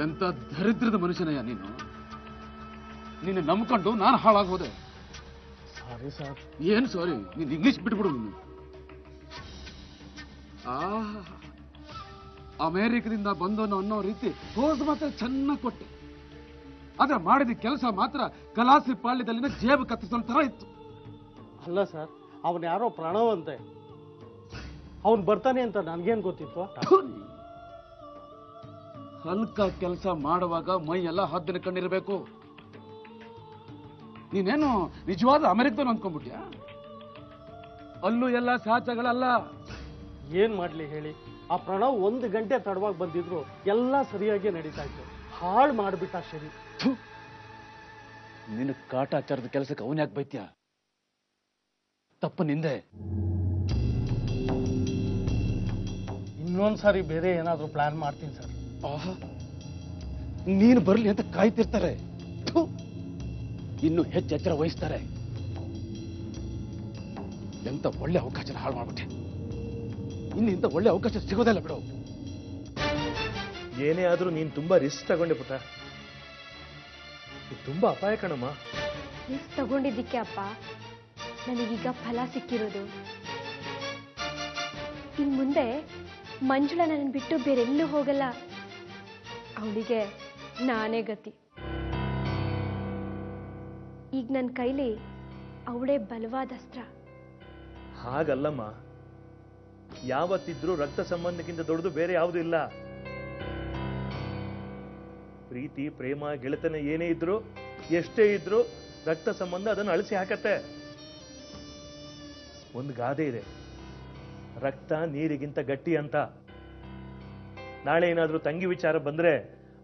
ಎಂತ ದರಿದ್ರದ ಮನುಷ್ಯನಯ್ಯ ನೀನು. ನಿನ್ನ ನಂಬ್ಕೊಂಡು ನಾನು ಹಾಳಾಗೋದೆ. Sorry sir. ಏನು ಸಾರಿ? ನೀನು ಇಂಗ್ಲಿಷ್ ಬಿಟ್ಬಿಡು. ನೀನು ಅಮೇರಿಕದಿಂದ ಬಂದವನು ಅನ್ನೋ ರೀತಿ ಹೋಸ್ ಮಾತ್ರ ಚೆನ್ನಾಗಿ ಕೊಟ್ಟೆ. ಆದ್ರೆ ಮಾಡಿದ ಕೆಲಸ ಮಾತ್ರ ಕಲಾಸಿ ಪಾಳ್ಯದಲ್ಲಿನ ಜೇಬು ಕತ್ತಿಸೋ ತರ ಇತ್ತು. ಅಲ್ಲ ಸರ್, ಅವನ್ ಯಾರೋ ಪ್ರಣವಂತೆ. ಅವನ್ ಬರ್ತಾನೆ ಅಂತ ನನ್ಗೇನ್ ಗೊತ್ತಿತ್ತು? ಹಲ್ಕ ಕೆಲಸ ಮಾಡುವಾಗ ಮೈ ಎಲ್ಲ ಹದ್ದಿನ ಕಣ್ಣಿರ್ಬೇಕು. ನೀನೇನು ನಿಜವಾದ ಅಮೆರಿಕದವನು ಅಂದ್ಕೊಂಡ್ಬಿಟ್ಯಾ? ಅಲ್ಲೂ ಎಲ್ಲ ಸಾಚಗಳಲ್ಲ. ಏನ್ ಮಾಡ್ಲಿ ಹೇಳಿ, ಆ ಪ್ರಣವ್ 1 ಗಂಟೆ ತಡವಾಗಿ ಬಂದಿದ್ರು ಎಲ್ಲ ಸರಿಯಾಗಿ ನಡೀತಾ ಇತ್ತು. ಹಾಳು ಮಾಡ್ಬಿಟ್ಟ ಶರಿ. ನಿನ್ನ ಕಾಟಾಚಾರದ ಕೆಲಸಕ್ಕೆ ಅವನ್ ಯಾಕೆ ಬೈತ್ಯ? ತಪ್ಪು ನಿಂದೆ. ಇನ್ನೊಂದ್ಸಾರಿ ಬೇರೆ ಏನಾದ್ರೂ ಪ್ಲಾನ್ ಮಾಡ್ತೀನಿ ಸರ್. ನೀನು ಬರ್ಲಿ ಅಂತ ಕಾಯ್ತಿರ್ತಾರೆ. ಇನ್ನು ಹೆಚ್ಚು ಎಚ್ಚರ ವಹಿಸ್ತಾರೆ. ಎಂತ ಒಳ್ಳೆ ಅವಕಾಶನ ಹಾಳು ಮಾಡ್ಬಿಟ್ಟೆ. ಇನ್ನು ಇಂಥ ಒಳ್ಳೆ ಅವಕಾಶ ಸಿಗೋದಿಲ್ಲ ಬಿಡು. ಏನೇ ಆದ್ರೂ ನೀನ್ ತುಂಬಾ ರಿಸ್ಕ್ ತಗೊಂಡೆ ಪುಟ್ಟ. ತುಂಬಾ ಅಪಾಯ ಕಣಮ್ಮ. ರಿಸ್ಕ್ ತಗೊಂಡಿದ್ದಕ್ಕೆ ಅಪ್ಪ ನನಗೀಗ ಫಲ ಸಿಕ್ಕಿರೋದು. ಇನ್ ಮುಂದೆ ಮಂಜುಳಾ ನನ್ನ ಬಿಟ್ಟು ಬೇರೆಲ್ಲೂ ಹೋಗಲ್ಲ. ಅವಳಿಗೆ ನಾನೇ ಗತಿ. ಈಗ ನನ್ನ ಕೈಲಿ ಅವಳೇ ಬಲವಾದ ಅಸ್ತ್ರ. ಹಾಗಲ್ಲಮ್ಮ, ಯಾವತ್ತಿದ್ರೂ ರಕ್ತ ಸಂಬಂಧಕ್ಕಿಂತ ದೊಡ್ಡದು ಬೇರೆ ಯಾವುದು ಇಲ್ಲ. ಪ್ರೀತಿ, ಪ್ರೇಮ, ಗೆಳೆತನ ಏನೇ ಇದ್ರು, ಎಷ್ಟೇ ಇದ್ರು ರಕ್ತ ಸಂಬಂಧ ಅದನ್ನು ಅಳಿಸಿ ಹಾಕತ್ತೆ. ಒಂದು ಗಾದೆ ಇದೆ, ರಕ್ತ ನೀರಿಗಿಂತ ಗಟ್ಟಿ ಅಂತ. ನಾಳೆ ಏನಾದ್ರೂ ತಂಗಿ ವಿಚಾರ ಬಂದ್ರೆ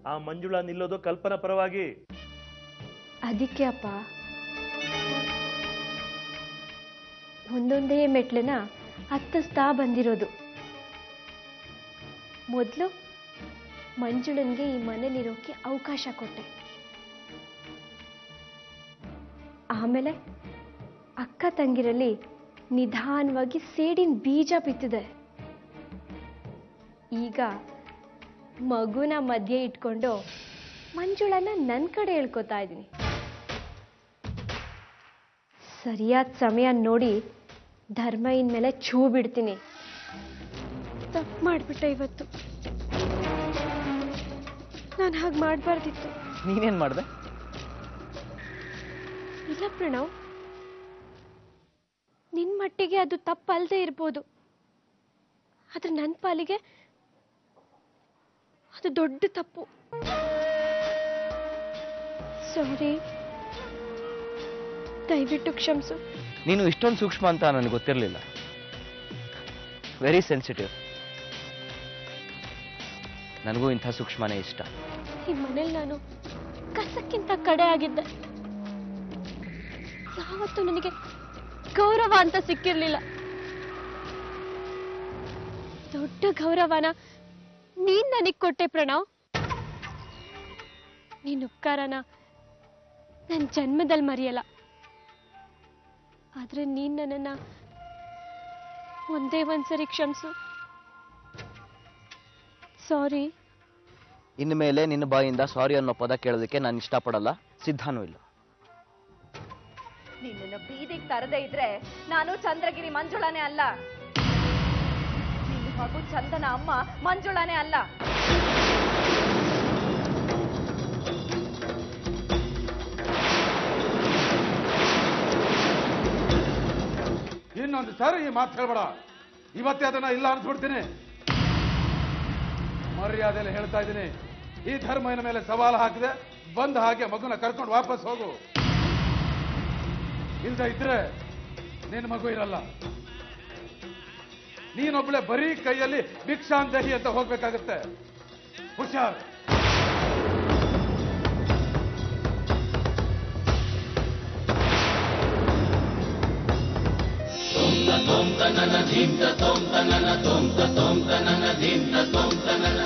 ಆ ಮಂಜುಳಾ ನಿಲ್ಲೋದು ಕಲ್ಪನಾ ಪರವಾಗಿ. ಅದಕ್ಕೆ ಅಪ್ಪ ಒಂದೊಂದೇ ಮೆಟ್ಲನ್ನ ಹತ್ತಿಸ್ತಾ ಬಂದಿರೋದು. ಮೊದಲು ಮಂಜುಳನ್ಗೆ ಈ ಮನೇಲಿರೋಕೆ ಅವಕಾಶ ಕೊಟ್ಟೆ. ಆಮೇಲೆ ಅಕ್ಕ ತಂಗಿರಲ್ಲಿ ನಿಧಾನವಾಗಿ ಸೇಡಿನ ಬೀಜ ಬಿತ್ತಿದೆ. ಈಗ ಮಗುನ ಮಧ್ಯೆ ಇಟ್ಕೊಂಡು ಮಂಜುಳನ್ನ ನನ್ನ ಕಡೆ ಹೇಳ್ಕೊತಾ ಇದ್ದೀನಿ. ಸರಿಯಾದ ಸಮಯ ನೋಡಿ ಧರ್ಮ ಇನ್ಮೇಲೆ ಛೂ ಬಿಡ್ತೀನಿ. ತಪ್ಪು ಮಾಡ್ಬಿಟ್ಟೆ ಇವತ್ತು. ನಾನು ಹಾಗೆ ಮಾಡಬಾರ್ದಿತ್ತು. ನೀನೇನ್ ಮಾಡ್ದೆ? ಇಲ್ಲ ಪ್ರಣವ್, ನಿನ್ ಮಟ್ಟಿಗೆ ಅದು ತಪ್ಪಲ್ದೇ ಇರ್ಬೋದು. ಆದ್ರೆ ನನ್ನ ಪಾಲಿಗೆ ಅದು ದೊಡ್ಡ ತಪ್ಪು. ಸಾರಿ, ದಯವಿಟ್ಟು ಕ್ಷಮಿಸು. ನೀನು ಇಷ್ಟೊಂದು ಸೂಕ್ಷ್ಮ ಅಂತ ನನಗೆ ಗೊತ್ತಿರಲಿಲ್ಲ. Very sensitive. ನನಗೂ ಇಂಥ ಸೂಕ್ಷ್ಮನೇ ಇಷ್ಟ. ಈ ಮನೇಲಿ ನಾನು ಕಸಕ್ಕಿಂತ ಕಡೆ ಆಗಿದ್ದೆ. ಯಾವತ್ತೂ ನನಗೆ ಗೌರವ ಅಂತ ಸಿಕ್ಕಿರ್ಲಿಲ್ಲ. ದೊಡ್ಡ ಗೌರವನ ನೀನ್ ನನಗ್ ಕೊಟ್ಟೆ ಪ್ರಣವ್. ನೀನ್ ಉಪಕಾರನ ನನ್ನ ಜನ್ಮದಲ್ಲಿ ಮರೆಯಲ್ಲ. ಆದ್ರೆ ನೀನ್ ನನ್ನನ್ನ ಒಂದೇ ಒಂದ್ಸರಿ ಕ್ಷಮಿಸು. ಸಾರಿ. ಇನ್ಮೇಲೆ ನಿನ್ನ ಬಾಯಿಂದ ಸಾರಿ ಅನ್ನೋ ಪದ ಕೇಳೋದಕ್ಕೆ ನಾನು ಇಷ್ಟಪಡಲ್ಲ, ಸಿದ್ಧಾನೂ ಇಲ್ಲ. ನಿನ್ನನ್ನು ಬೀದಿಗೆ ತರದೇ ಇದ್ರೆ ನಾನು ಚಂದ್ರಗಿರಿ ಮಂಜುಳಾನೇ ಅಲ್ಲ. ನಿನ್ನ ಮಗು ಚಂದನ ಅಮ್ಮ ಮಂಜುಳಾನೇ ಅಲ್ಲ. ಇನ್ನೊಂದು ಸಾರಿ ಈ ಮಾತು ಹೇಳ್ಬೇಡ. ಇವತ್ತೇ ಅದನ್ನ ಇಲ್ಲ ಅನ್ಸ್ಬಿಡ್ತೀನಿ. ಮರ್ಯಾದೆಲ್ಲ ಹೇಳ್ತಾ ಇದ್ದೀನಿ. ಈ ಧರ್ಮನ ಮೇಲೆ ಸವಾಲು ಹಾಕಿದೆ, ಬಂದ ಹಾಗೆ ಮಗುನ ಕರ್ಕೊಂಡು ವಾಪಸ್ ಹೋಗು. ಇಲ್ದ ಇದ್ರೆ ನಿನ್ನ ಮಗು ಇರಲ್ಲ. ನೀನೊಬ್ಳೆ ಬರೀ ಕೈಯಲ್ಲಿ ಭಿಕ್ಷಾಂದೇಹಿ ಅಂತ ಹೋಗ್ಬೇಕಾಗತ್ತೆ. ಹುಷಾರ್. tom ta na na dim ta tom ta na na tom ta na dim ta tom ta na na